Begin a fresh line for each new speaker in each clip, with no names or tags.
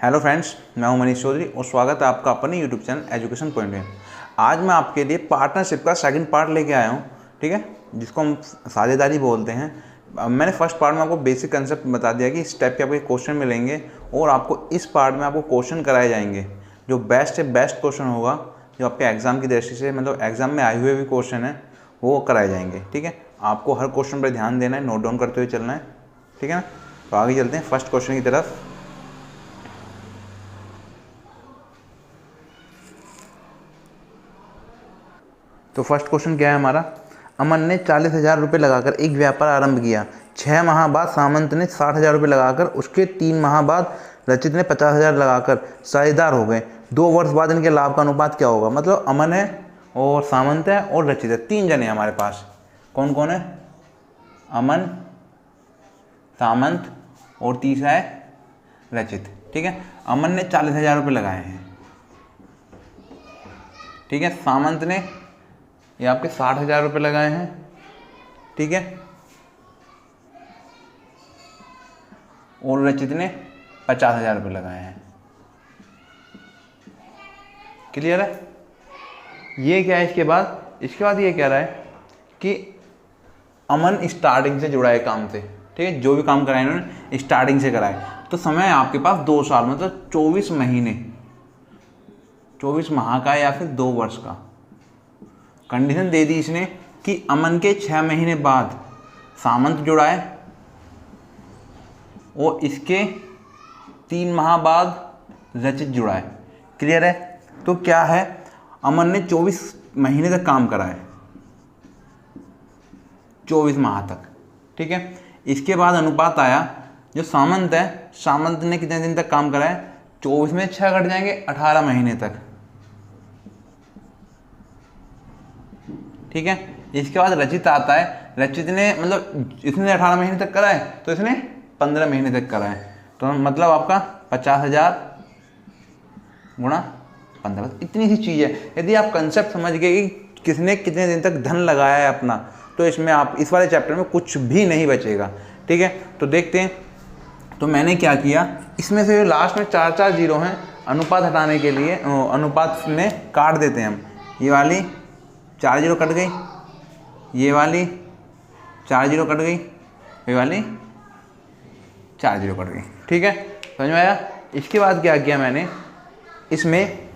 Hello friends, मैं हूं मनीष चौधरी और स्वागत है आपका अपने यूट्यूब चैनल एजुकेशन पॉइंट में। आज मैं आपके लिए पार्टनरशिप का सेकंड पार्ट लेके आया हूं, ठीक है, जिसको हम साझेदारी बोलते हैं। मैंने फर्स्ट पार्ट में आपको बेसिक कंसेप्ट बता दिया कि इस टाइप के आपको क्वेश्चन मिलेंगे और आपको इस पार्ट में आपको क्वेश्चन कराए जाएंगे। जो बेस्ट से बेस्ट क्वेश्चन होगा, जो आपके एग्जाम की दृष्टि से मतलब एग्जाम में आए हुए भी क्वेश्चन है, वो कराए जाएंगे, ठीक है। आपको हर क्वेश्चन पर ध्यान देना है, नोट डाउन करते हुए चलना है, ठीक है ना। तो आगे चलते हैं फर्स्ट क्वेश्चन की तरफ। तो फर्स्ट क्वेश्चन क्या है हमारा। अमन ने 40,000 रुपये लगाकर एक व्यापार आरंभ किया। 6 माह बाद सामंत ने 60,000 रुपये लगाकर, उसके 3 माह बाद रचित ने 50,000 लगाकर साझेदार हो गए। 2 वर्ष बाद इनके लाभ का अनुपात क्या होगा। मतलब अमन है और सामंत है और रचित है, 3 जने हमारे पास। कौन कौन है? अमन, सामंत और तीसरा है रचित, ठीक है। अमन ने 40,000 रुपये लगाए हैं, ठीक है। सामंत ने ये आपके 60,000 रुपये लगाए हैं, ठीक है। और रचित ने 50,000 रुपये लगाए हैं। क्लियर है? ये क्या है इसके बाद ये कह रहा है कि अमन स्टार्टिंग से जुड़ा है काम से, ठीक है। जो भी काम कराए इन्होंने स्टार्टिंग से कराए। तो समय है आपके पास 2 साल, मतलब 24 महीने, 24 माह का या फिर 2 वर्ष का। कंडीशन दे दी इसने कि अमन के 6 महीने बाद सामंत जुड़ा है और इसके 3 माह बाद रचित जुड़ा है। क्लियर है? तो क्या है, अमन ने 24 महीने तक काम करा है, 24 माह तक, ठीक है। इसके बाद अनुपात आया, जो सामंत है, सामंत ने कितने दिन तक काम करा है, 24 में 6 घट जाएंगे, 18 महीने तक, ठीक है। इसके बाद रचित आता है। रचित ने मतलब इसने 18 महीने तक करा है तो इसने 15 महीने तक करा है। तो मतलब आपका 50,000 गुणा 15, इतनी सी चीज़ है। यदि आप कंसेप्ट समझ गए कि किसने कितने दिन तक धन लगाया है अपना, तो इसमें आप इस वाले चैप्टर में कुछ भी नहीं बचेगा, ठीक है। तो देखते हैं। तो मैंने क्या किया, इसमें से लास्ट में 4 जीरो हैं, अनुपात हटाने के लिए अनुपात में काट देते हैं हम। ये वाली 4 जीरो कट गई, ये वाली 4 जीरो कट गई, ये वाली 4 जीरो कट गई, ठीक है। समझ में आया? इसके बाद क्या किया मैंने, इसमें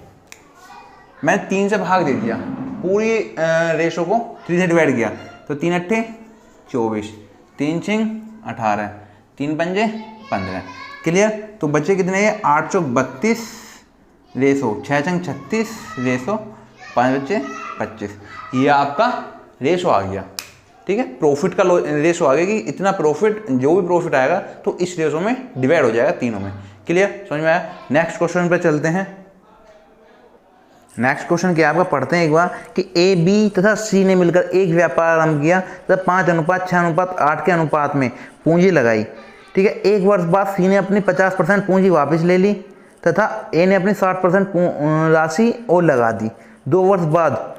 मैं 3 से भाग दे दिया, पूरी रेशो को 3 से डिवाइड किया। तो 3 अट्ठे 24, 3 छिंग 18, 3 पंजे 15। क्लियर? तो बच्चे कितने हैं? 8 चौक 32 रेशो 6 चंग 36 रेशो 5 बच्चे 25। ये आपका रेशो आ गया, ठीक है। प्रॉफिट का रेशो आ गया कि इतना प्रॉफिट, जो भी प्रॉफिट आएगा तो इस रेशो में डिवाइड हो जाएगा, तीनों में। क्लियर? समझ में आया? नेक्स्ट क्वेश्चन पे चलते हैं। नेक्स्ट क्वेश्चन क्या आपका, पढ़ते हैं एक बार कि ए, बी तथा सी ने मिलकर एक व्यापार आरंभ किया तथा 5:6:8 के अनुपात में पूंजी लगाई, ठीक है। 1 वर्ष बाद सी ने अपनी 50% पूंजी वापस ले ली तथा ए ने अपनी 60% राशि और लगा दी। 2 वर्ष बाद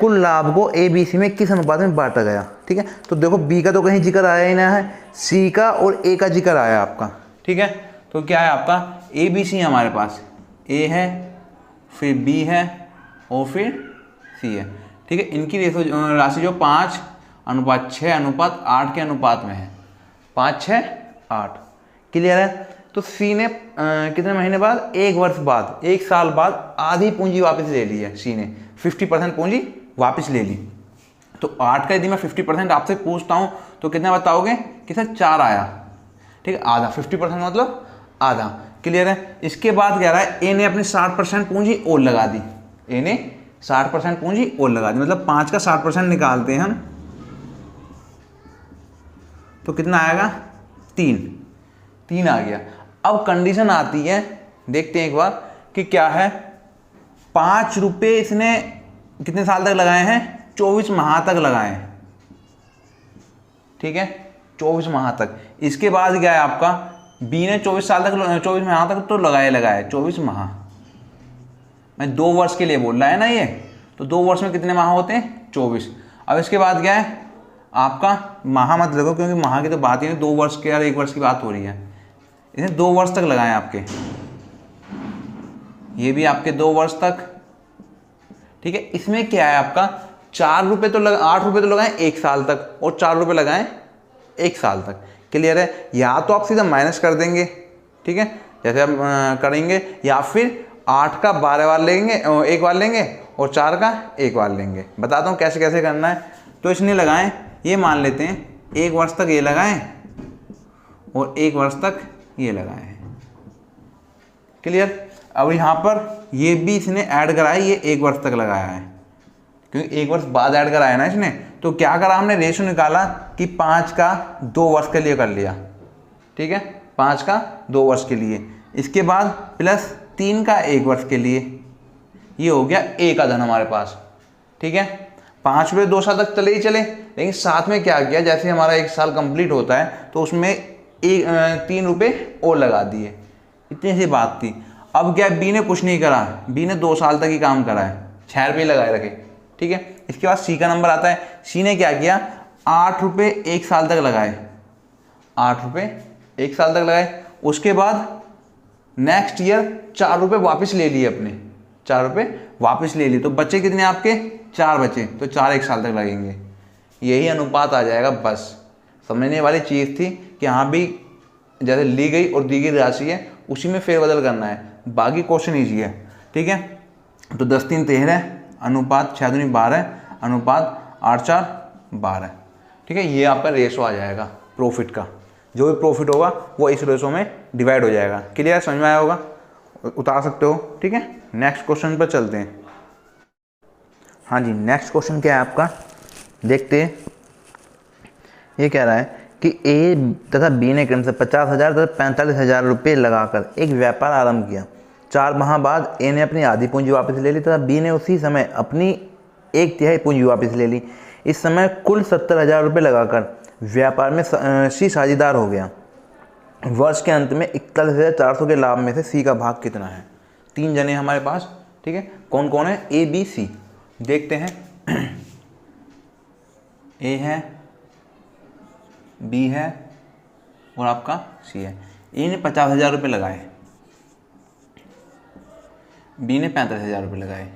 कुल लाभ को ए बी सी में किस अनुपात में बांटा गया, ठीक है। तो देखो, बी का तो कहीं जिक्र आया ही ना है, सी का और ए का जिक्र आया आपका, ठीक है। तो क्या है आपका, ए बी सी हमारे पास, ए है, फिर बी है और फिर सी है, ठीक है। इनकी राशि जो 5:6:8 के अनुपात में है, 5:6:8। क्लियर है? तो सी ने कितने महीने बाद, 1 वर्ष बाद, 1 साल बाद आधी पूंजी वापस ले ली है सी ने, 50% पूंजी वापस ले ली। तो 8 का यदि मैं 50% आपसे पूछता हूं तो कितना बताओगे कि सर 4 आया, ठीक है। आधा, 50% मतलब आधा। क्लियर है? इसके बाद कह रहा है ए ने अपनी 60% पूंजी और लगा दी, ए ने 60% पूंजी और लगा दी, मतलब 5 का 60% निकालते हैं हम तो कितना आएगा, 3 आ गया। अब कंडीशन आती है, देखते हैं एक बार कि क्या है। 5 रुपये इसने कितने साल तक लगाए हैं, 24 माह तक लगाए हैं, ठीक है, 24 माह तक। इसके बाद क्या है आपका, बी ने 24 साल तक, 24 माह तक तो लगाया 24 माह, मैं 2 वर्ष के लिए बोल रहा है ना ये, तो 2 वर्ष में कितने माह होते हैं, 24। अब इसके बाद क्या है आपका, माह मत लगो क्योंकि माह की तो बात ही नहीं, 2 वर्ष के और 1 वर्ष की बात हो रही है। इसने 2 वर्ष तक लगाए आपके, ये भी आपके 2 वर्ष तक। ठीक है, इसमें क्या है आपका 4 रुपये तो 8 रुपये तो लगाएं 1 साल तक और 4 रुपये लगाएं 1 साल तक। क्लियर है? या तो आप सीधा माइनस कर देंगे, ठीक है, जैसे हम करेंगे, या फिर 8 का 12 बार लेंगे, 1 बार लेंगे और 4 का 1 बार लेंगे। बताता हूँ कैसे कैसे करना है। तो इसने लगाएं, ये मान लेते हैं 1 वर्ष तक ये लगाएं और 1 वर्ष तक ये लगाएं। क्लियर? अब यहाँ पर ये भी इसने ऐड करा है, ये 1 वर्ष तक लगाया है क्योंकि 1 वर्ष बाद ऐड कराया ना इसने। तो क्या करा हमने, रेशो निकाला कि 5 का 2 वर्ष के लिए कर लिया। ठीक है, 5 का 2 वर्ष के लिए, इसके बाद प्लस 3 का 1 वर्ष के लिए, ये हो गया A का धन हमारे पास। ठीक है, 5 रुपये 2 साल तक चले ही चले, लेकिन साथ में क्या किया, जैसे हमारा 1 साल कंप्लीट होता है तो उसमें 3 रुपये और लगा दिए। इतनी सी बात थी। अब क्या, बी ने कुछ नहीं करा, बी ने 2 साल तक ही काम करा है, 6 रुपये लगाए रखे। ठीक है, इसके बाद सी का नंबर आता है। सी ने क्या किया, 8 रुपये 1 साल तक लगाए, 8 रुपये 1 साल तक लगाए। उसके बाद नेक्स्ट ईयर 4 रुपये वापस ले लिए अपने, 4 रुपये वापस ले लिए। तो बचे कितने आपके, 4 बचे, तो 4 1 साल तक लगेंगे। यही अनुपात आ जाएगा। बस समझने वाली चीज़ थी कि हाँ भी जैसे ली गई और दी गई राशि है उसी में फेरबदल करना है, बाकी क्वेश्चन ईजी है। ठीक है, तो 10 3 13, अनुपात 6 दूनी 12, अनुपात 8 4 12। ठीक है, ये आपका रेशो आ जाएगा प्रॉफिट का। जो भी प्रॉफिट होगा वो इस रेशो में डिवाइड हो जाएगा। क्लियर, समझ में आया होगा, उतार सकते हो। ठीक है, नेक्स्ट क्वेश्चन पर चलते हैं। हाँ जी, नेक्स्ट क्वेश्चन क्या है आपका, देखते हैं। ये कह रहा है कि ए तथा बी ने क्रम से 50,000 तथा 45,000 रुपये लगाकर एक व्यापार आरंभ किया। 4 माह बाद ए ने अपनी आधी पूंजी वापस ले ली तथा बी ने उसी समय अपनी 1/3 पूंजी वापस ले ली। इस समय कुल 70,000 रुपये लगाकर व्यापार में सी साझेदार हो गया। वर्ष के अंत में 41,400 के लाभ में से सी का भाग कितना है। 3 जने हमारे पास। ठीक है, कौन कौन है, ए बी सी। देखते हैं, ए है, बी है और आपका सी है। ए ने 50,000 रुपये लगाए, बी ने 35,000 रुपये लगाए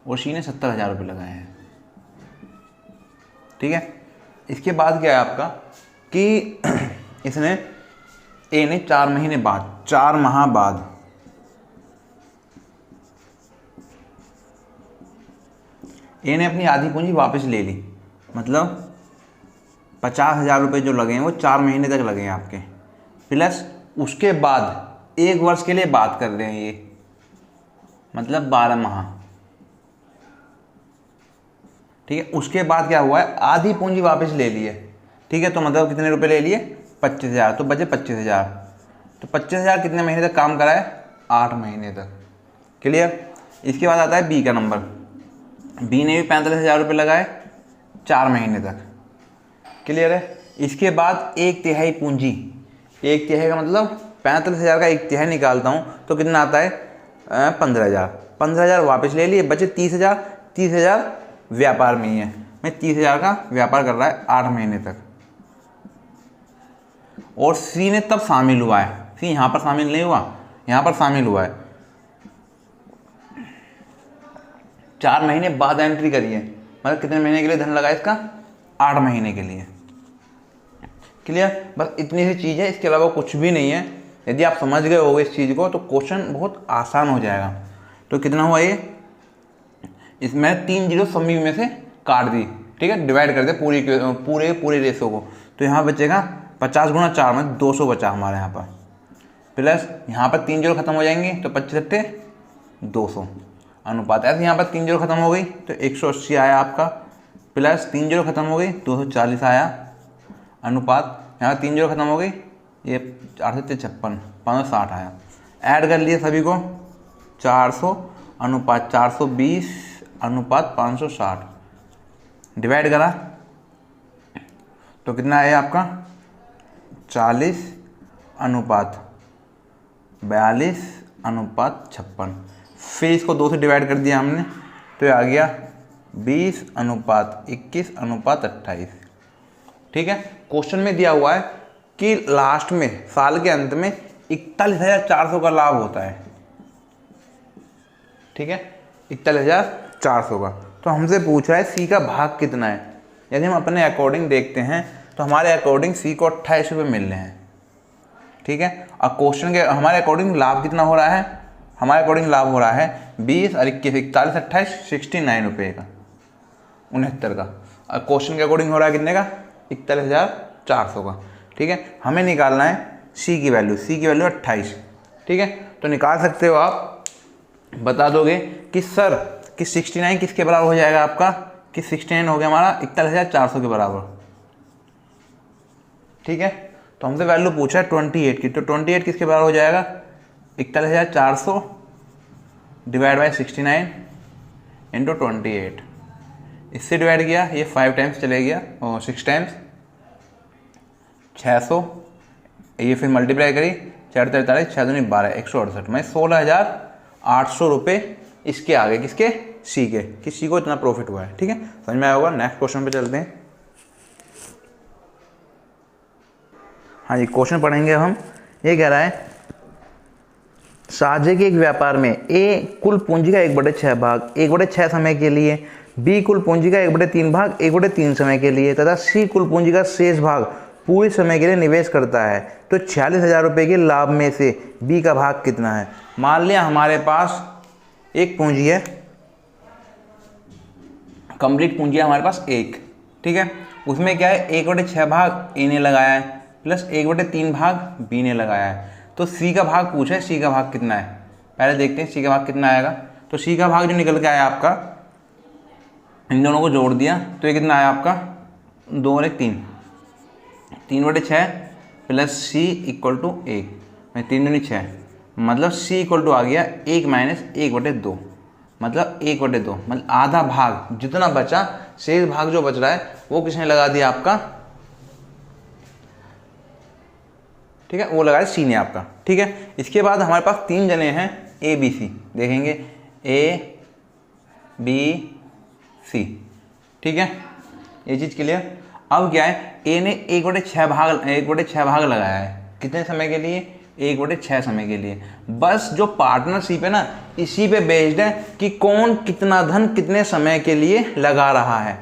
और सी ने 70,000 रुपये लगाए हैं। ठीक है, इसके बाद क्या है आपका कि इसने ए ने 4 महीने बाद, 4 माह बाद ए ने अपनी आधी पूंजी वापस ले ली। मतलब 50,000 रुपये जो लगे हैं वो 4 महीने तक लगे हैं आपके, प्लस उसके बाद 1 वर्ष के लिए बात कर रहे हैं ये, मतलब 12 माह। ठीक है, उसके बाद क्या हुआ है, आधी पूंजी वापस ले ली है। ठीक है, तो मतलब कितने रुपए ले लिए, 25,000, तो बचे 25,000। तो 25,000 कितने महीने तक काम करा है, 8 महीने तक। क्लियर। इसके बाद आता है बी का नंबर। बी ने भी 45,000 रुपये लगाए 4 महीने तक। क्लियर है। इसके बाद 1/3 पूंजी, 1/3 का मतलब 45,000 का 1/3 निकालता हूँ तो कितना आता है, 15,000। 15,000 वापस ले लिए, बचे 30,000। 30,000 व्यापार में ही है, मैं 30,000 का व्यापार कर रहा है 8 महीने तक। और सी ने तब शामिल हुआ है, सी यहाँ पर शामिल नहीं हुआ, यहाँ पर शामिल हुआ है। 4 महीने बाद एंट्री करी है, मतलब कितने महीने के लिए धन लगा इसका, 8 महीने के लिए। क्लियर। बस इतनी सी चीज़ है, इसके अलावा कुछ भी नहीं है। यदि आप समझ गए होगे इस चीज़ को तो क्वेश्चन बहुत आसान हो जाएगा। तो कितना हुआ ये, इसमें 3 जीरो सभी में से काट दी। ठीक है, डिवाइड कर दे पूरे रेशो को। तो यहाँ बचेगा 50 गुणा 4 में 200 बचा हमारे यहाँ पर, प्लस यहाँ पर 3 जीरो खत्म हो जाएंगे तो 25 200 अनुपात। ऐसे यहाँ पर 3 जीरो खत्म हो गई तो 180 आया आपका, प्लस 3 जीरो खत्म हो गई 240 आया अनुपात। यहाँ 3 जीरो खत्म हो गई, ये 8 से 56 560 आया। ऐड कर लिए सभी को, 400 अनुपात 420 अनुपात 560। डिवाइड करा तो कितना आया आपका, 40 अनुपात 42 अनुपात 56। फिर इसको 2 से डिवाइड कर दिया हमने तो ये आ गया 20 अनुपात 21 अनुपात 28। ठीक है। क्वेश्चन में दिया हुआ है कि लास्ट में साल के अंत में 41,400 का लाभ होता है, ठीक है, 41,400 का। तो हमसे पूछ रहा है सी का भाग कितना है। यदि हम अपने अकॉर्डिंग देखते हैं तो हमारे अकॉर्डिंग सी को 28 रुपये मिल रहे हैं, ठीक है। और क्वेश्चन के हमारे अकॉर्डिंग लाभ कितना हो रहा है, हमारे अकॉर्डिंग लाभ हो रहा है 20 और 21, 41, 28, 69 रुपये का, 69 का। और क्वेश्चन के अकॉर्डिंग हो रहा है कितने का, 41,400 का, ठीक है। हमें निकालना है सी की वैल्यू, सी की वैल्यू 28, ठीक है। तो निकाल सकते हो आप, बता दोगे कि सर कि 69 किसके बराबर हो जाएगा आपका, कि 69 हो गया हमारा 41,400 के बराबर, ठीक है। तो हमसे वैल्यू पूछा है 28 की, तो 28 किसके बराबर हो जाएगा, 41,400 डिवाइड बाई 69 इंटू 28। इससे डिवाइड किया, ये 5 टाइम्स चले गया और 6 टाइम्स 600, ये फिर मल्टीप्लाई करी 4 43 6 दूनी 12 168, मैं 16,800 रुपये इसके आगे, किसके, सी के, कि सी को इतना प्रॉफिट हुआ है, ठीक है। समझ में आया होगा। नेक्स्ट क्वेश्चन पे चलते हैं। हाँ जी, क्वेश्चन पढ़ेंगे हम। ये कह रहा है साझे के एक व्यापार में ए कुल पूंजी का 1/6 भाग 1/6 समय के लिए, बी कुल पूंजी का 1/3 भाग 1/3 समय के लिए तथा सी कुल पूंजी का शेष भाग पूरे समय के लिए निवेश करता है, तो 46,000 रुपये के लाभ में से बी का भाग कितना है। मान लिया हमारे पास एक पूंजी है, कंप्लीट पूंजी है हमारे पास एक, ठीक है। उसमें क्या है, 1/6 भाग ए ने लगाया है प्लस 1/3 भाग बी ने लगाया है। तो सी का भाग पूछा है, सी का भाग कितना है, पहले देखते हैं सी का भाग कितना आएगा। तो सी का भाग जो निकल के आया आपका, इन दोनों को जोड़ दिया तो ये कितना आया आपका, 2 और 1 3, 3/6 प्लस सी इक्वल टू 1, मैं 3 दूनी 6, मतलब सी इक्वल टू आ गया 1 माइनस 1/2, मतलब 1/2, मतलब आधा भाग जितना बचा, शेष भाग जो बच रहा है वो किसने लगा दिया आपका, ठीक है, वो लगाया सी ने आपका, ठीक है। इसके बाद हमारे पास 3 जने हैं ए बी सी, देखेंगे ए बी सी, ठीक है, ये चीज़ क्लियर। अब क्या है, ए ने 1/6 भाग लगाया है, कितने समय के लिए, 1/6 समय के लिए। बस जो पार्टनरशिप है ना, इसी पे बेस्ड है कि कौन कितना धन कितने समय के लिए लगा रहा है।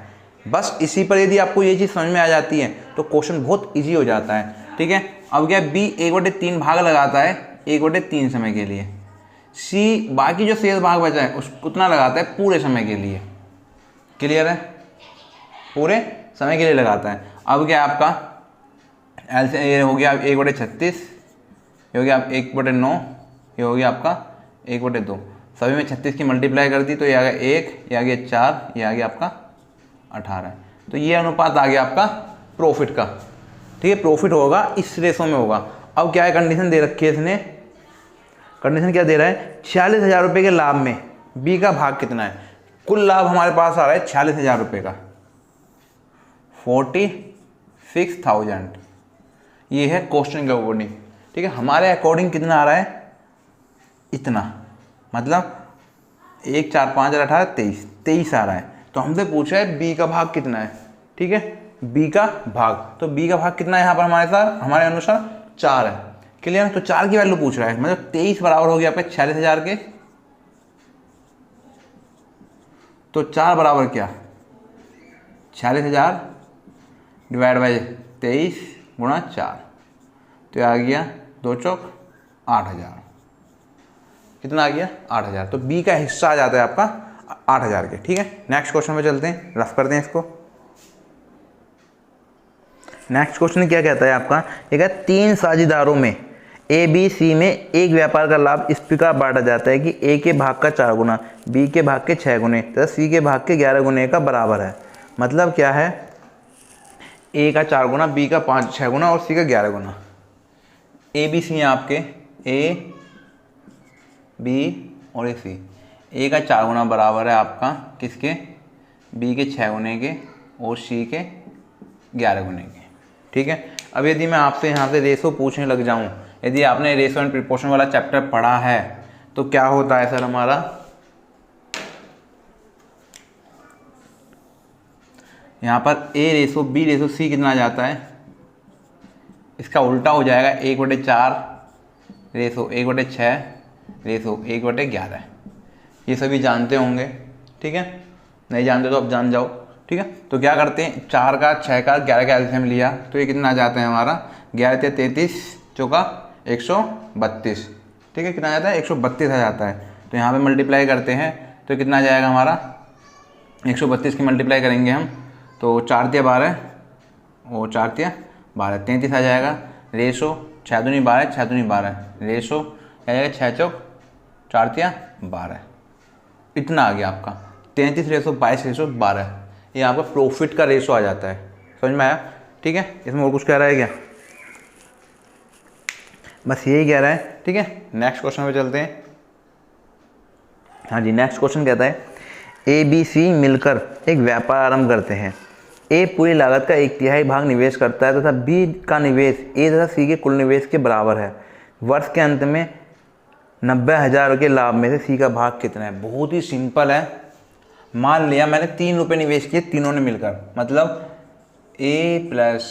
बस इसी पर यदि आपको ये चीज़ समझ में आ जाती है तो क्वेश्चन बहुत इजी हो जाता है, ठीक है। अब क्या, बी 1/3 भाग लगाता है 1/3 समय के लिए, सी बाकी जो शेष भाग बचा है उस उतना लगाता है पूरे समय के लिए, क्लियर है, पूरे समय के लिए लगाता है। अब क्या आपका एल से ये हो गया 1/36, ये हो गया 1/9, ये हो गया आपका 1/2, सभी में 36 की मल्टीप्लाई कर दी तो ये आ गया 1, ये आ गया 4, ये आ गया आपका 18। तो ये अनुपात आ गया आपका प्रॉफिट का, ठीक है, प्रॉफिट होगा इस रेशो में होगा। अब क्या है, कंडीशन दे रखी है इसने, कंडीशन क्या दे रहा है, 46,000 रुपये के लाभ में बी का भाग कितना है। कुल लाभ हमारे पास आ रहा है 46,000 रुपये का, 46,000, ये है क्वेश्चन के अकॉर्डिंग, ठीक है। हमारे अकॉर्डिंग कितना आ रहा है, इतना, मतलब 1 4 5 और 18 23 आ रहा है। तो हमसे पूछा है बी का भाग कितना है, ठीक है, बी का भाग, तो बी का भाग कितना है यहाँ पर हमारे साथ, हमारे अनुसार 4 है, क्लियर। तो 4 की वैल्यू पूछ रहा है, मतलब 23 बराबर हो गया आपके 46,000 के, तो 4 बराबर क्या, 46,000 डिवाइड बाई 23 गुणा 4, तो ये आ गया 2 चौक 8,000, कितना आ गया 8,000। तो बी का हिस्सा आ जाता है आपका 8,000 के, ठीक है। नेक्स्ट क्वेश्चन पे चलते हैं, रफ करते हैं इसको। नेक्स्ट क्वेश्चन क्या कहता है आपका, ये कहता है 3 साझेदारों में ए बी सी में एक व्यापार का लाभ इस प्रकार बांटा जाता है कि ए के भाग का 4 गुना, बी के भाग के 6 गुने तथा सी के भाग के 11 गुने का बराबर है। मतलब क्या है, ए का 4 गुना, बी का 6 गुना और सी का 11 गुना। ए बी सी हैं आपके, ए बी और ए सी। ए का 4 गुना बराबर है आपका किसके, बी के 6 गुने के और सी के 11 गुने के, ठीक है। अब यदि मैं आपसे यहाँ से रेशो पूछने लग जाऊँ, यदि आपने रेशो एंड प्रोपोर्शन वाला चैप्टर पढ़ा है तो क्या होता है सर हमारा, यहाँ पर ए रेशो बी रेशो सी कितना आ जाता है, इसका उल्टा हो जाएगा 1/4 रेशो 1/6 रेशो 1/11। ये सभी जानते होंगे, ठीक है, नहीं जानते तो अब जान जाओ, ठीक है। तो क्या करते हैं, 4 का 6 का 11 का एलसीएम लिया तो ये कितना आ जाता है हमारा, 11 × 33 चौका 132, ठीक है, कितना आ जाता है 132 आ जाता है। तो यहाँ पे मल्टीप्लाई करते हैं तो कितना आ जाएगा हमारा, 132 की मल्टीप्लाई करेंगे हम तो 4 × 12 और 4 × 12 33 आ जाएगा। रेशो 6 दूनी 12 6 दूनी 12 रेशो आ जाएगा 6 चौक 4 × 12, इतना आ गया आपका 33 रेशो 22 रेशो 12। ये आपका प्रॉफिट का रेशो आ जाता है, समझ में आया, ठीक है। इसमें और कुछ कह रहा है क्या, बस यही कह रहा है, ठीक है। नेक्स्ट क्वेश्चन पे चलते हैं। हाँ जी, नेक्स्ट क्वेश्चन कहता है ए बी सी मिलकर एक व्यापार आरंभ करते हैं। ए पूरी लागत का 1/3 भाग निवेश करता है तथा बी का निवेश ए तथा सी के कुल निवेश के बराबर है। वर्ष के अंत में 90,000 के लाभ में से सी का भाग कितना है। बहुत ही सिंपल है। मान लिया मैंने 3 रुपये निवेश किए तीनों ने मिलकर, मतलब ए प्लस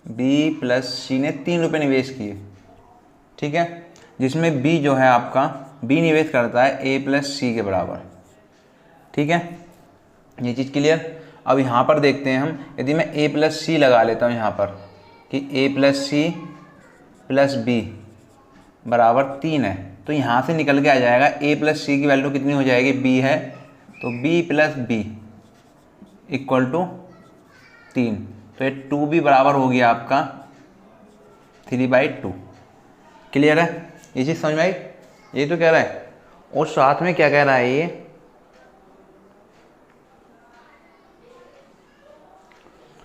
बी प्लस सी ने 3 रुपये निवेश किए, ठीक है, जिसमें बी जो है आपका बी निवेश करता है ए प्लस सी के बराबर, ठीक है, ये चीज़ क्लियर। अब यहाँ पर देखते हैं हम, यदि मैं ए प्लस सी लगा लेता हूँ यहाँ पर कि ए प्लस सी प्लस बी बराबर 3 है, तो यहाँ से निकल के आ जाएगा ए प्लस सी की वैल्यू कितनी हो जाएगी, बी है तो B plus B equal to 3, तो ये 2b बराबर हो गया आपका 3/2। क्लियर है, ये चीज़ समझ में आई। ये तो कह रहा है, और साथ में क्या कह रहा है ये,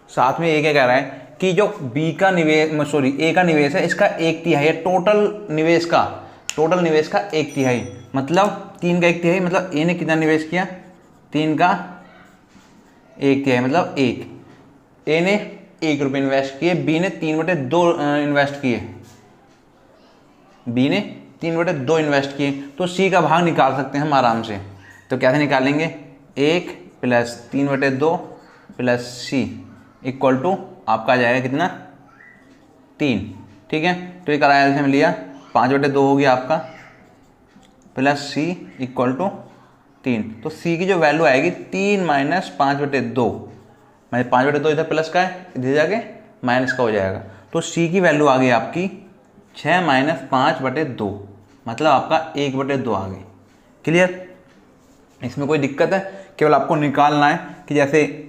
साथ में ये क्या कह रहा है कि जो बी का निवेश सॉरी ए का निवेश है इसका 1/3 है, टोटल निवेश का 1/3, मतलब 3 का 1/3, मतलब ए ने कितना निवेश किया, 3 का 1/3 मतलब 1। ए ने 1 रुपये इन्वेस्ट किए, बी ने 3/2 इन्वेस्ट किए, बी ने 3/2 इन्वेस्ट किए, तो सी का भाग निकाल सकते हैं हम आराम से। तो कैसे निकालेंगे, 1 plus 3/2 plus C equal to आपका आ जाएगा कितना, 3, ठीक है। तो ये कराया हमने लिया 5/2 हो गया आपका प्लस सी इक्वल टू 3। तो सी की जो वैल्यू आएगी 3 माइनस 5/2, मैं 5/2 इधर प्लस का है, इधर जाके माइनस का हो जाएगा। तो सी की वैल्यू आ गई आपकी 6 माइनस 5/2, मतलब आपका 1/2 आ गई। क्लियर, इसमें कोई दिक्कत है, केवल आपको निकालना है कि जैसे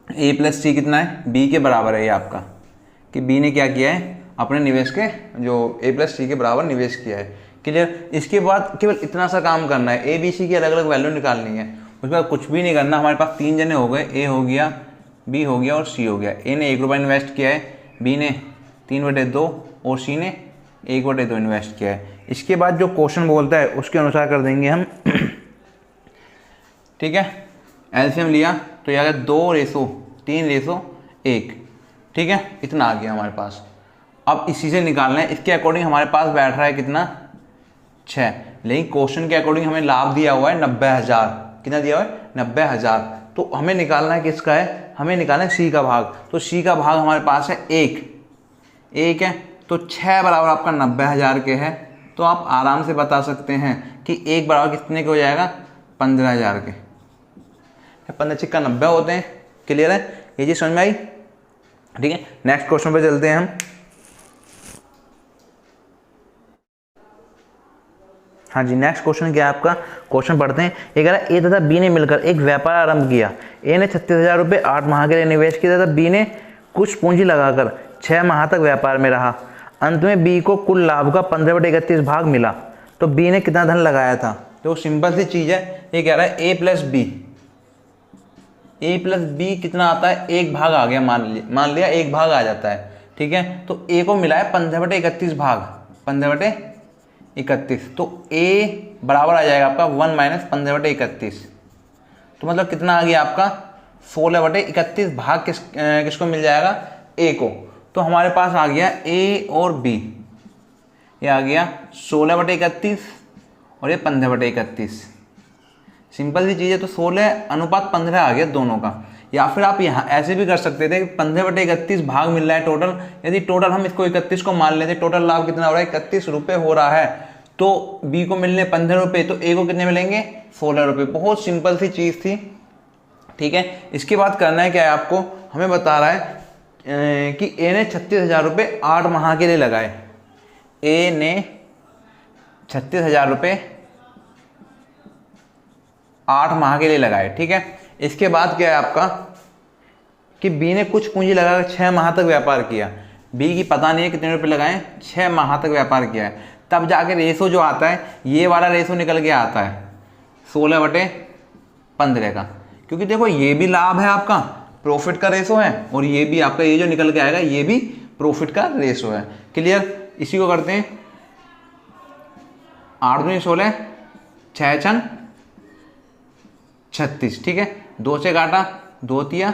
ए प्लस सी कितना है, बी के बराबर है ये आपका, कि बी ने क्या किया है, अपने निवेश के जो ए प्लस सी के बराबर निवेश किया है। क्लियर, इसके बाद केवल इतना सा काम करना है, ए बी सी की अलग अलग वैल्यू निकालनी है, उसके बाद कुछ भी नहीं करना। हमारे पास 3 जने हो गए, ए हो गया, बी हो गया और सी हो गया। ए ने 1 रुपया इन्वेस्ट किया है, बी ने 3/2 और सी ने 1/2 इन्वेस्ट किया है। इसके बाद जो क्वेश्चन बोलता है उसके अनुसार कर देंगे हम, ठीक है। एलसीएम लिया तो यह आ गया 2:3:1, ठीक है, इतना आ गया हमारे पास। अब इसी से निकालना है, इसके अकॉर्डिंग हमारे पास बैठ रहा है कितना, 6, लेकिन क्वेश्चन के अकॉर्डिंग हमें लाभ दिया हुआ है 90,000। कितना दिया हुआ है, 90,000। तो हमें निकालना है किसका है, हमें निकालना है सी का भाग। तो सी का भाग हमारे पास है 1 है, तो 6 बराबर आपका 90,000 के है। तो आप आराम से बता सकते हैं कि 1 बराबर कितने के हो जाएगा, 15,000 के। 15 × 90 होते हैं। क्लियर है, ये चीज़ समझ में आई, ठीक है। नेक्स्ट क्वेश्चन पे चलते हैं हम। हाँ जी, नेक्स्ट क्वेश्चन क्या है आपका, क्वेश्चन पढ़ते हैं। ये कह रहा है ए तथा बी ने मिलकर एक व्यापार आरंभ किया। ए ने 36,000 रुपये 8 माह के लिए निवेश किया तथा बी ने कुछ पूंजी लगाकर 6 माह तक व्यापार में रहा। अंत में बी को कुल लाभ का 15/31 भाग मिला। तो बी ने कितना धन लगाया था। तो सिंपल सी चीज़ है, ये कह रहा है ए प्लस बी कितना आता है, 1 भाग आ गया, मान लिया 1 भाग आ जाता है, ठीक है। तो ए को मिला है 15/31 भाग, 15/31। तो ए बराबर आ जाएगा आपका 1 माइनस 15/31। तो मतलब कितना आ गया आपका, 16/31 भाग किसको मिल जाएगा, ए को। तो हमारे पास आ गया ए और बी, ये आ गया 16/31 और ये 15/31। सिंपल सी चीज़ है। तो 16 अनुपात 15 आ गया दोनों का। या फिर आप यहाँ ऐसे भी कर सकते थे, 15/31 भाग मिल रहा है टोटल। यदि टोटल हम इसको 31 को मान लेते, टोटल लाभ कितना हो रहा है, 31 रुपये हो रहा है, तो बी को मिलने 15 रुपये, तो ए को कितने मिलेंगे, 16 रुपये। बहुत सिंपल सी चीज़ थी, ठीक है। इसके बाद करना है क्या है आपको, हमें बता रहा है कि ए ने 36,000 रुपये 8 माह के लिए लगाए। ए ने 36,000 रुपये 8 माह के लिए लगाए, ठीक है। इसके बाद क्या है आपका कि बी ने कुछ पूंजी लगाकर 6 माह तक व्यापार किया। बी की पता नहीं है कितने रुपए लगाए, 6 माह तक व्यापार किया है। तब जाके रेशो जो आता है, ये वाला रेशो निकल के आता है 16/15 का, क्योंकि देखो ये भी लाभ है आपका, प्रॉफिट का रेशो है, और ये भी आपका ये जो निकल के आएगा ये भी प्रॉफिट का रेशो है। क्लियर। इसी को करते हैं 8 दूनी 16, 6 छन 36, ठीक है। 2 से काटा, 2 तिया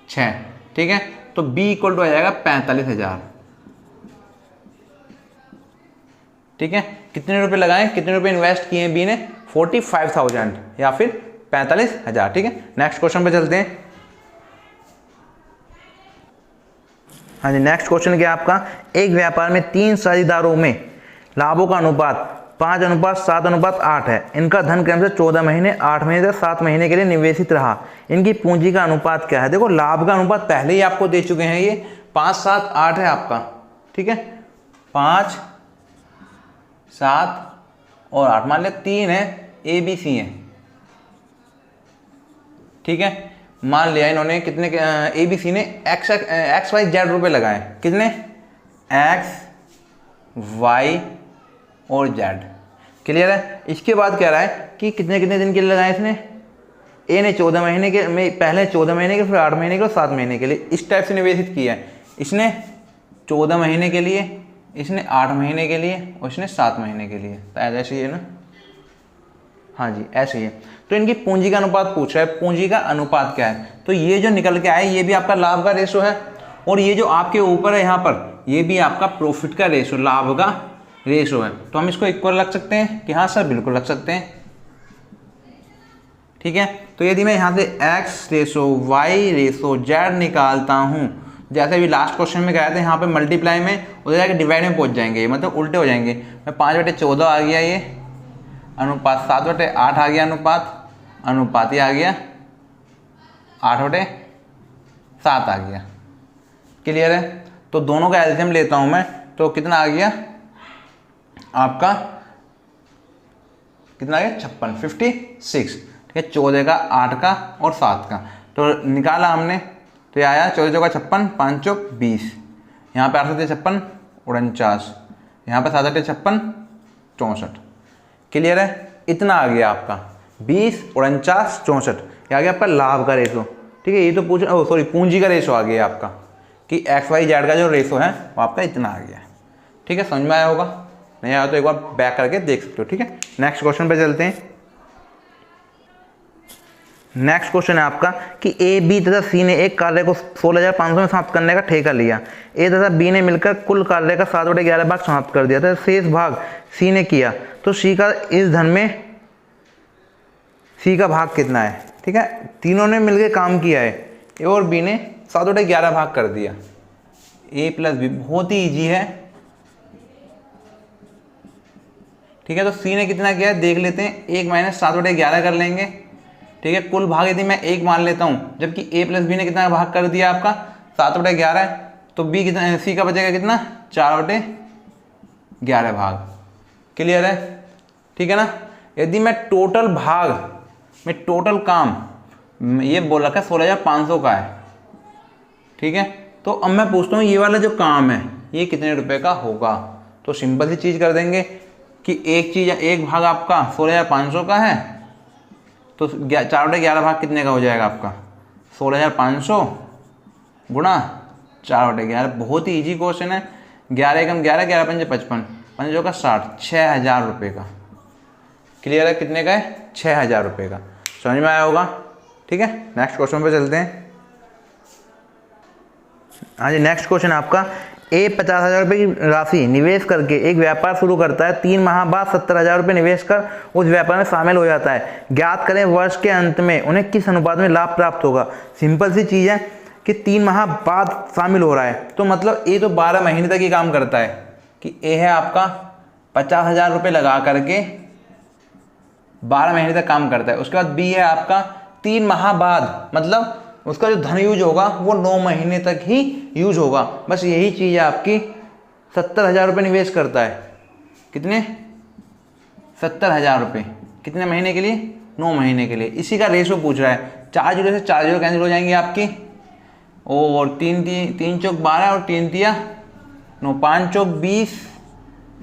6, ठीक है। तो B इक्वल टू आ जाएगा 45,000, ठीक है। कितने रुपए लगाए, कितने रुपए इन्वेस्ट किए बी ने, 45,000 या फिर 45,000, ठीक है। नेक्स्ट क्वेश्चन पे चलते हैं। हाँ जी, नेक्स्ट क्वेश्चन क्या है आपका, एक व्यापार में 3 साझेदारों में लाभों का अनुपात 5:7:8 है। इनका धन क्रम से 14 महीने, 8 महीने से 7 महीने के लिए निवेशित रहा। इनकी पूंजी का अनुपात क्या है। देखो लाभ का अनुपात पहले ही आपको दे चुके हैं, ये 5:7:8 है आपका, ठीक है। 5, 7 और 8, मान लिया 3 है, ए बी सी है, ठीक है। मान लिया इन्होंने कितने ए बी सी ने एक्स वाई जेड रुपए लगाए, कितने, एक्स वाई और जेड। क्लियर है। इसके बाद कह रहा है कि कितने कितने दिन के लिए लगाए इसने, ए ने 14 महीने के में, पहले 14 महीने के, फिर 8 महीने के और 7 महीने के लिए, इस टाइप से निवेशित किया है। इसने 14 महीने के लिए, इसने 8 महीने के लिए और इसने 7 महीने के लिए। तो ऐसे ही है ना, हाँ जी ऐसे ही है। तो इनकी पूंजी का अनुपात पूछ रहा है, पूंजी का अनुपात क्या है। तो ये जो निकल के आए ये भी आपका लाभ का रेशो है, और ये जो आपके ऊपर है यहाँ पर ये भी आपका प्रॉफिट का रेशो, लाभ का रेशो है। तो हम इसको इक्वल रख सकते हैं कि हाँ सर बिल्कुल रख सकते हैं, ठीक है। तो यदि मैं यहाँ से x ratio y ratio z निकालता हूँ, जैसे अभी लास्ट क्वेश्चन में गए थे, यहाँ पे मल्टीप्लाई में उधर जाकर डिवाइड में पहुँच जाएंगे, मतलब उल्टे हो जाएंगे। मैं 5/14 आ गया, ये अनुपात 7/8 आ गया, अनुपात ये आ गया 8/7 आ गया। क्लियर है। तो दोनों का एलसीएम लेता हूँ मैं, तो कितना आ गया आपका, कितना आ गया 56, 56, ठीक है। 14 का, 8 का और 7 का तो निकाला हमने, तो ये आया 14 का 56, 5 चौक 20, यहाँ पे 8 से 56 49, यहाँ पे 7 से 56 64। क्लियर है। इतना आ गया आपका 20, 49, 64, ये आ गया आपका लाभ का रेशो, ठीक है। ये तो पूंजी का रेशो आ गया आपका कि एक्स वाई जेड का जो रेशो है वो आपका इतना आ गया, ठीक है। समझ में आया होगा, नहीं आया तो एक बार बैक करके देख सकते हो, ठीक है। नेक्स्ट क्वेश्चन पे चलते हैं। नेक्स्ट क्वेश्चन है आपका कि ए बी तथा सी ने एक कार्य को 16,500 में समाप्त करने का ठेका लिया। ए तथा बी ने मिलकर कुल कार्य का 7/11 भाग समाप्त कर दिया था, शेष भाग सी ने किया, तो सी का इस धन में सी का भाग कितना है, ठीक है। तीनों ने मिलकर काम किया है, ए और बी ने 7/11 भाग कर दिया, ए प्लस बी, बहुत ही ईजी है, ठीक है। तो सी ने कितना किया है देख लेते हैं, 1 - 7/11 कर लेंगे, ठीक है। कुल भाग यदि मैं 1 मान लेता हूँ, जबकि ए प्लस बी ने कितना भाग कर दिया आपका 7/11, तो बी कितना, सी का बचेगा कितना 4/11 भाग। क्लियर है, ठीक है ना। यदि मैं टोटल भाग में टोटल काम ये बोल रखा है 16,500 का है, ठीक है। तो अब मैं पूछता हूँ ये वाला जो काम है ये कितने रुपए का होगा। तो सिंपल सी चीज़ कर देंगे कि एक भाग आपका 16,500 का है, तो 4/11 भाग कितने का हो जाएगा आपका 16,500 गुणा 4/11। बहुत ही ईजी क्वेश्चन है। 11 एकम 11, 11 पंजे 55, 5 का 60, 6,000 रुपये का। क्लियर है, कितने का है 6,000 रुपये का। समझ में आया होगा, ठीक है। नेक्स्ट क्वेश्चन पे चलते हैं। हाँ जी, नेक्स्ट क्वेश्चन आपका ए 50,000 रुपये की राशि निवेश करके एक व्यापार शुरू करता है। 3 माह बाद 70,000 रुपये निवेश कर उस व्यापार में शामिल हो जाता है। ज्ञात करें वर्ष के अंत में उन्हें किस अनुपात में लाभ प्राप्त होगा। सिंपल सी चीज़ है कि 3 माह बाद शामिल हो रहा है, तो मतलब ए तो 12 महीने तक ही काम करता है कि ए है आपका 50,000 रुपये लगा करके 12 महीने तक काम करता है। उसके बाद बी है आपका 3 माह बाद, मतलब उसका जो धन यूज होगा वो 9 महीने तक ही यूज होगा। बस यही चीज़ है आपकी। 70,000 रुपये निवेश करता है, कितने 70,000 रुपये, कितने महीने के लिए 9 महीने के लिए। इसी का रेशो पूछ रहा है। 4 जीरो से 4 जीरो कैंसिल हो जाएंगे आपकी, और 3 चौक 12 और 3 तिया 9, 5 चौक 20,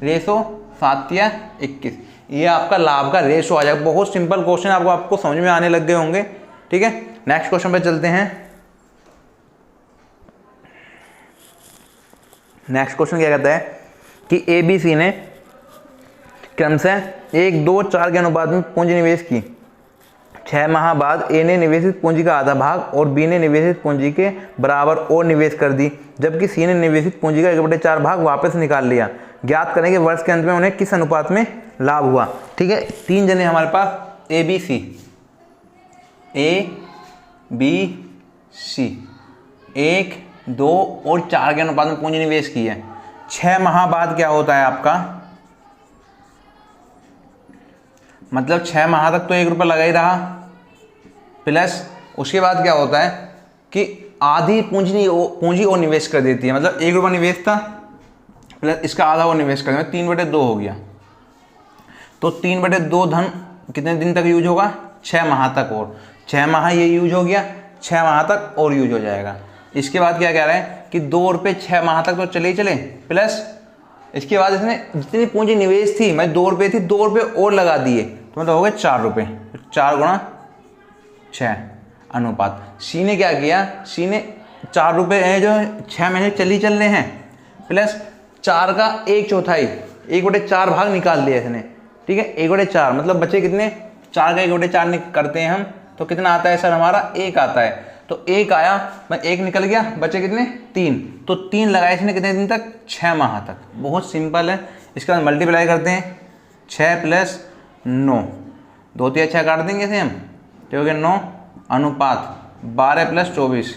रेशो 7 तिया 21। ये आपका लाभ का रेशो आ जाएगा। बहुत सिंपल क्वेश्चन, आपको समझ में आने लग गए होंगे। ठीक है, नेक्स्ट क्वेश्चन पे चलते हैं। नेक्स्ट क्वेश्चन क्या कहता है कि ए बी सी ने क्रमशः 1, 2, 4 के अनुपात में पूंजी निवेश की। 6 माह बाद ए ने निवेशित पूंजी का आधा भाग और बी ने निवेशित पूंजी के बराबर और निवेश कर दी, जबकि सी ने निवेशित पूंजी का 1/4 भाग वापस निकाल लिया। ज्ञात करें कि वर्ष के अंत में उन्हें किस अनुपात में लाभ हुआ। ठीक है, 3 जने हमारे पास A B C, A B C 1, 2 और 4 के अनुपात में पूंजी निवेश की है। 6 माह बाद क्या होता है आपका, मतलब 6 माह तक तो 1 रुपये लगा ही रहा, प्लस उसके बाद क्या होता है कि आधी पूंजी और निवेश कर देती है। मतलब 1 रुपया निवेश था प्लस इसका आधा और निवेश कर दें, 3/2 हो गया। तो 3/2 धन कितने दिन तक यूज होगा, 6 माह तक, और 6 माह ये यूज हो गया, 6 माह तक और यूज हो जाएगा। इसके बाद क्या कह रहा है कि 2 रुपये 6 माह तक तो चले ही चले, प्लस इसके बाद इसने जितनी पूंजी निवेश थी, मैं 2 रुपये थी, 2 रुपये और लगा दिए, तो मतलब हो गए 4 रुपये। 4 गुणा 6 अनुपात। सी ने क्या किया, सी ने 4 रुपये जो 6 महीने चल रहे हैं, प्लस 4 का 1/4, 1/4 भाग निकाल लिया इसने। ठीक है, 1/4 मतलब बचे कितने, 4 का 1/4 करते हैं हम, तो कितना आता है सर हमारा 1 आता है। तो 1 आया, मैं 1 निकल गया, बचे कितने 3, तो 3 लगाए इसने कितने दिन तक, 6 माह तक। बहुत सिंपल है। इसके बाद मल्टीप्लाई करते हैं, 6 + 9, 2 तिया 6 काट देंगे इसे हम, तो हो गया 9 अनुपात 12 + 24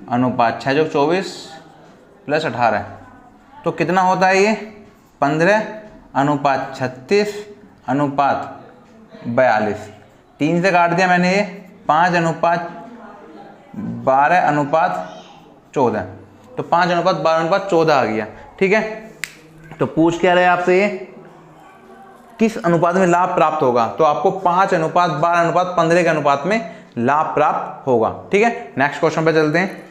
अनुपात 6 + 24 + 18, तो कितना होता है ये 15 अनुपात 36 अनुपात 42। 3 से काट दिया मैंने ये, 5 अनुपात 12 अनुपात 14, तो 5 अनुपात 12 अनुपात 14 आ गया। ठीक है, तो पूछ क्या रहे आपसे ये, किस अनुपात में लाभ प्राप्त होगा, तो आपको 5 अनुपात 12 अनुपात 15 के अनुपात में लाभ प्राप्त होगा। ठीक है, नेक्स्ट क्वेश्चन पे चलते हैं।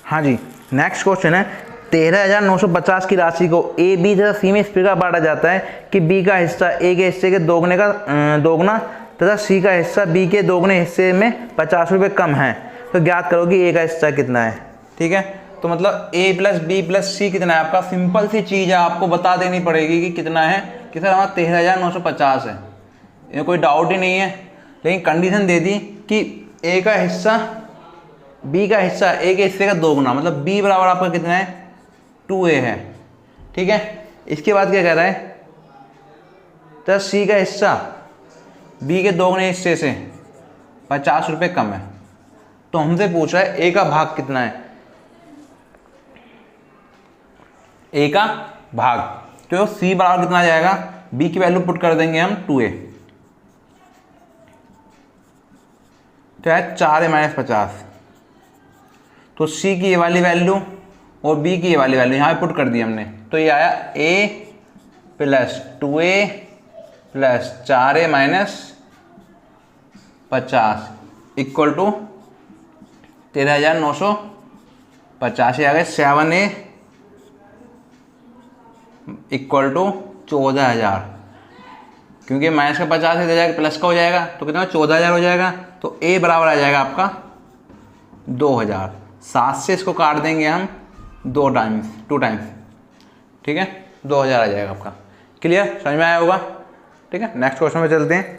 हाँ जी, नेक्स्ट क्वेश्चन है 13,950 की राशि को ए बी तथा सी में इस प्रकार बांटा जाता है कि बी का हिस्सा ए के हिस्से के दोगुना तथा सी का हिस्सा बी के दोगुने हिस्से में 50 रुपये कम है। तो ज्ञात करो कि ए का हिस्सा कितना है। ठीक है, तो मतलब a + b + c कितना है आपका, सिंपल सी चीज़ है, आपको बता देनी पड़ेगी कि कितना है, कि सर हमारा 13,950 है, ये कोई डाउट ही नहीं है। लेकिन कंडीशन दे दी कि a का हिस्सा b का हिस्सा a के हिस्से का दोगुना, मतलब b बराबर आपका कितना है 2a है। ठीक है, इसके बाद क्या कह रहा है, तो c का हिस्सा b के दोगुने हिस्से से 50 रुपये कम है। तो हमसे पूछ रहा है a का भाग कितना है, a का भाग, तो c बराबर कितना आ जाएगा, b की वैल्यू पुट कर देंगे हम 2a, तो है 4a - 50, तो c की ये वाली वैल्यू और b की ये वाली वैल्यू यहाँ पे पुट कर दी हमने, तो ये आया a + 2a + 4a - 50 equal to 13,950, आ गए 7a इक्वल टू 14,000, क्योंकि माइनस का 50 है, जाएगा प्लस का हो जाएगा, तो कितना 14,000 हो जाएगा। तो a बराबर आ जाएगा आपका 2,000। 7 से इसको काट देंगे हम 2 टाइम्स। ठीक है, 2,000 आ जाएगा आपका। क्लियर, समझ में आया होगा। ठीक है, नेक्स्ट क्वेश्चन में चलते हैं।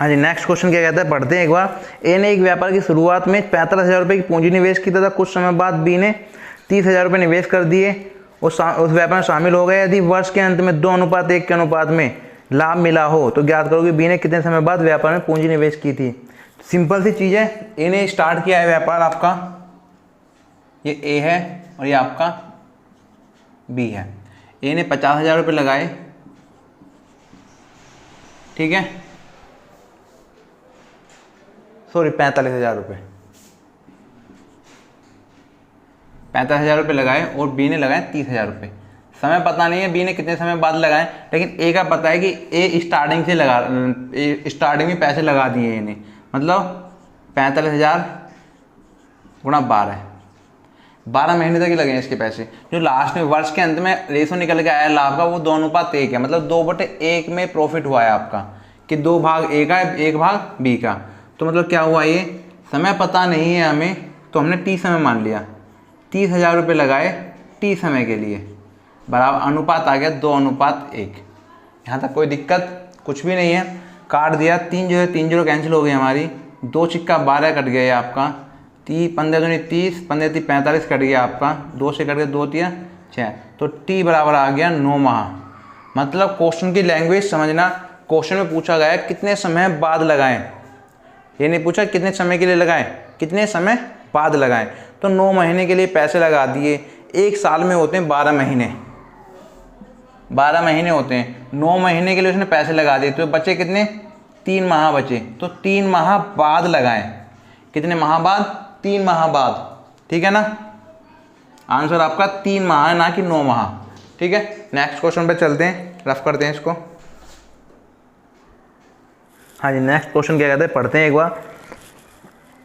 हाँ जी, नेक्स्ट क्वेश्चन क्या कहता है, पढ़ते हैं एक बार। ए ने एक व्यापार की शुरुआत में 45,000 रुपये की पूंजी निवेश की तथा कुछ समय बाद बी ने 30,000 रुपये निवेश कर दिए, उस व्यापार में शामिल हो गए। यदि वर्ष के अंत में 2:1 के अनुपात में लाभ मिला हो तो ज्ञात करो कि बी ने कितने समय बाद व्यापार में पूंजी निवेश की थी। सिंपल सी चीज़ है, ए ने स्टार्ट किया है व्यापार, आपका ये ए है और ये आपका बी है। ए ने 50,000 रुपये लगाए, ठीक है, सॉरी 45,000 रुपये, 45,000 रुपये लगाए और बी ने लगाए 30,000 रुपये। समय पता नहीं है बी ने कितने समय बाद लगाए, लेकिन ए का पता है कि ए स्टार्टिंग से स्टार्टिंग में पैसे लगा दिए इन्हें, मतलब 45,000 गुणा 12 महीने तक ही लगे इसके पैसे। जो लास्ट में वर्ष के अंत में रेशो निकल के आया लाभ का वो 2:1 है, मतलब 2/1 में प्रॉफिट हुआ है आपका, कि 2 भाग ए का है 1 भाग बी का। तो मतलब क्या हुआ, ये समय पता नहीं है हमें तो हमने टी समय मान लिया, 30,000 रुपये लगाए टी समय के लिए, बराबर अनुपात आ गया 2:1। यहाँ तक कोई दिक्कत कुछ भी नहीं है, काट दिया, 3 0 कैंसिल हो गई हमारी, 2 सिक्का 12 कट गया आपका, 15 दूनी 30, 15 3 45 कट गया आपका, 2 से कट गया 2 3 6, तो टी बराबर आ गया 9 माह। मतलब क्वेश्चन की लैंग्वेज समझना, क्वेश्चन में पूछा गया है कितने समय बाद लगाएं, ये नहीं पूछा कितने समय के लिए लगाएं, कितने समय बाद लगाएं। तो 9 महीने के लिए पैसे लगा दिए, एक साल में होते हैं 12 महीने, 12 महीने होते हैं, 9 महीने के लिए उसने पैसे लगा दिए, तो बचे कितने, 3 माह बचे, तो 3 माह बाद लगाएं। कितने माह बाद, 3 माह बाद, ठीक है ना, आंसर आपका 3 माह है, ना कि 9 माह, ठीक है। नेक्स्ट क्वेश्चन पे चलते हैं, रफ करते हैं इसको। हाँ जी, नेक्स्ट क्वेश्चन क्या कहते हैं, पढ़ते हैं एक बार।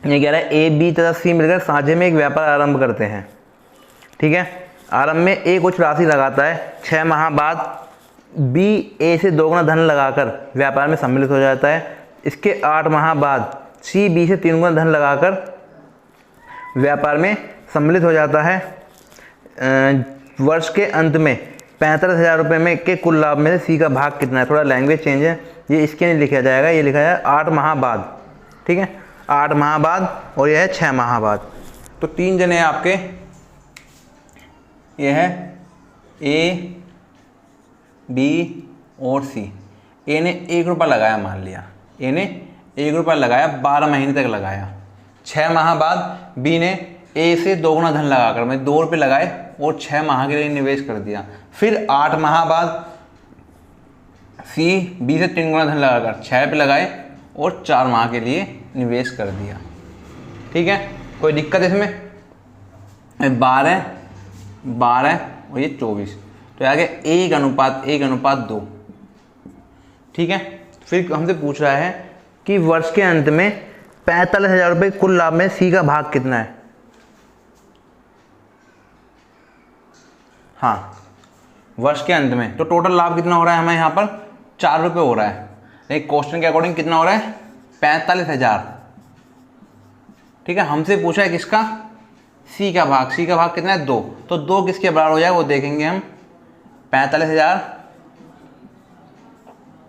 ये कह रहा है ए बी तथा सी मिलकर साझे में एक व्यापार आरंभ करते हैं, ठीक है। आरंभ में ए कुछ राशि लगाता है, 6 माह बाद बी ए से 2 गुना धन लगाकर व्यापार में सम्मिलित हो जाता है। इसके 8 माह बाद सी बी से 3 गुना धन लगाकर व्यापार में सम्मिलित हो जाता है। वर्ष के अंत में 45,000 रुपये में के कुल लाभ में से सी का भाग कितना है। थोड़ा लैंग्वेज चेंज है, ये इसके नहीं लिखा जाएगा, ये लिखा है 8 माह बाद, ठीक है, 8 माह बाद, और यह है 6 माह बाद। तो 3 जने आपके, ये है ए बी और सी। ए ने 1 रुपया लगाया, मान लिया ए ने 1 रुपया लगाया, 12 महीने तक लगाया। 6 माह बाद बी ने ए से 2 गुना धन लगाकर, मैं 2 रुपये लगाए और 6 माह के लिए निवेश कर दिया। फिर 8 माह बाद सी बी से 3 गुना धन लगाकर 6 रुपये लगाए और 4 माह के लिए निवेश कर दिया, ठीक है। कोई दिक्कत इसमें, 12 और ये 24, तो आगे 1:1:2, ठीक है। फिर हमसे पूछ रहा है कि वर्ष के अंत में 45,000 रुपये कुल लाभ में सी का भाग कितना है। हाँ, वर्ष के अंत में तो टोटल लाभ कितना हो रहा है हमें यहाँ पर, 4 रुपये हो रहा है, लेकिन क्वेश्चन के अकॉर्डिंग कितना हो रहा है, 45,000, ठीक है। हमसे पूछा है किसका, सी का भाग। सी का भाग कितना है, 2, तो 2 किसके बराबर हो जाए वो देखेंगे हम। 45,000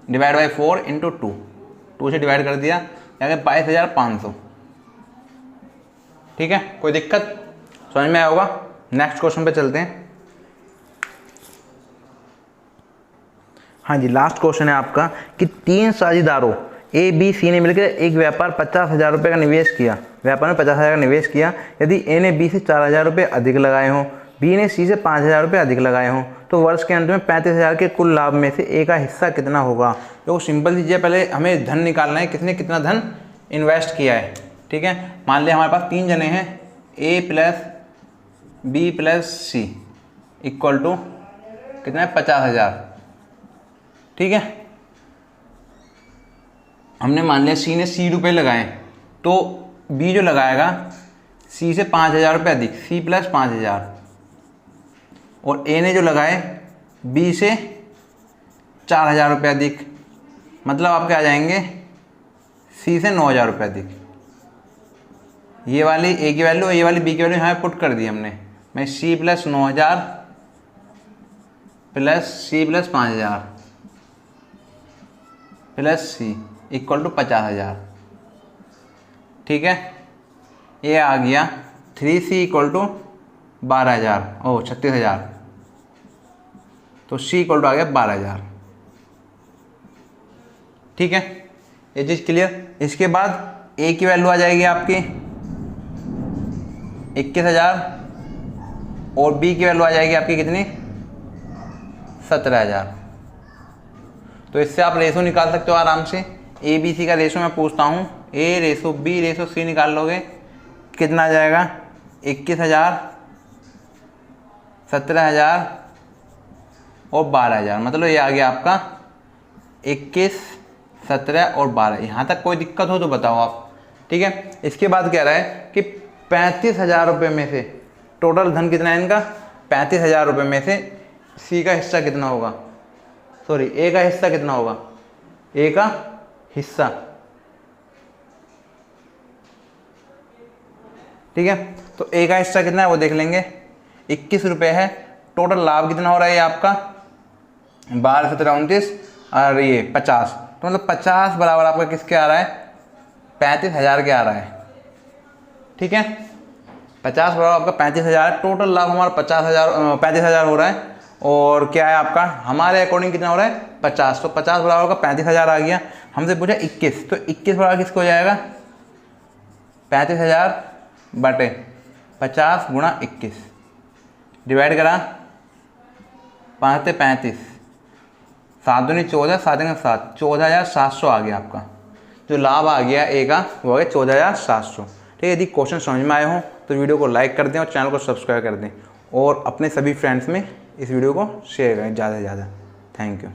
डिवाइड बाई 4 इंटू 2 से डिवाइड कर दिया, यानी 22,500, ठीक है। कोई दिक्कत समझ में आया होगा। नेक्स्ट क्वेश्चन पे चलते हैं। हाँ जी, लास्ट क्वेश्चन है आपका कि 3 साझेदारों ए बी सी ने मिलकर एक व्यापार 50,000 रुपये का निवेश किया, व्यापार में 50,000 का निवेश किया। यदि ए ने बी से 4,000 रुपये अधिक लगाए हों, बी ने सी से 5,000 रुपये अधिक लगाए हों, तो वर्ष के अंत में 35,000 के कुल लाभ में से ए का हिस्सा कितना होगा। तो सिंपल चीज़ है, पहले हमें धन निकालना है, किसने कितना धन इन्वेस्ट किया है, ठीक है। मान लिया हमारे पास 3 जने हैं, A plus B plus C equal to कितना है, 50,000, ठीक है। हमने मान लिया सी ने सी रुपये लगाए, तो बी जो लगाएगा सी से 5,000 रुपये अधिक, सी प्लस 5,000, और ए ने जो लगाए बी से 4,000 रुपये अधिक, मतलब आपके आ जाएंगे सी से 9,000 रुपये अधिक। ये वाली ए की वैल्यू, ये वाली बी की वैल्यू यहाँ पुट कर दी हमने। मैं C plus 9,000 plus C plus 5,000 plus C equal to 50,000। ठीक है, ये आ गया 3C इक्वल टू 12,000 ओ 36,000, तो C इक्वल टू आ गया 12,000। ठीक है, ये चीज़ क्लियर। इसके बाद A की वैल्यू आ जाएगी आपकी 21,000 और B की वैल्यू आ जाएगी आपकी कितनी 17,000। तो इससे आप रेशो निकाल सकते हो आराम से। ए बी सी का रेशो मैं पूछता हूँ, ए रेशो बी रेशो सी निकाल लोगे कितना आ जाएगा 21,000, 17,000 और 12,000, मतलब ये आ गया आपका 21, 17 और 12। यहाँ तक कोई दिक्कत हो तो बताओ आप। ठीक है, इसके बाद कह रहा है कि 35,000 रुपये में से टोटल धन कितना है इनका 35,000 रुपये में से सी का हिस्सा कितना होगा, सॉरी ए का हिस्सा कितना होगा, ए का हिस्सा। ठीक है, तो ए का हिस्सा कितना है वो देख लेंगे, 21 रुपये है। टोटल लाभ कितना हो रहा है ये आपका 12, 17, 29 और ये 50, तो मतलब 50 बराबर आपका किसके आ रहा है 35,000 के आ रहा है। ठीक है, 50 बराबर आपका 35,000 है। टोटल लाभ हमारा 35,000 हो रहा है और क्या है आपका हमारे अकॉर्डिंग कितना हो रहा है 50, तो 50 बराबर का 35,000 आ गया। हमसे पूछा 21, तो 21 बराबर किसको हो जाएगा 35,000 बटे 50 गुणा 21, डिवाइड करा 5 से 35, 7 दूनी 14, 7 दूनी 7, 14,700 आ गया आपका। जो लाभ आ गया ए का वो आ गया 14,700। ठीक है, यदि क्वेश्चन समझ में आए हो तो वीडियो को लाइक कर दें और चैनल को सब्सक्राइब कर दें और अपने सभी फ्रेंड्स में इस वीडियो को शेयर करें ज़्यादा से ज़्यादा। Thank you.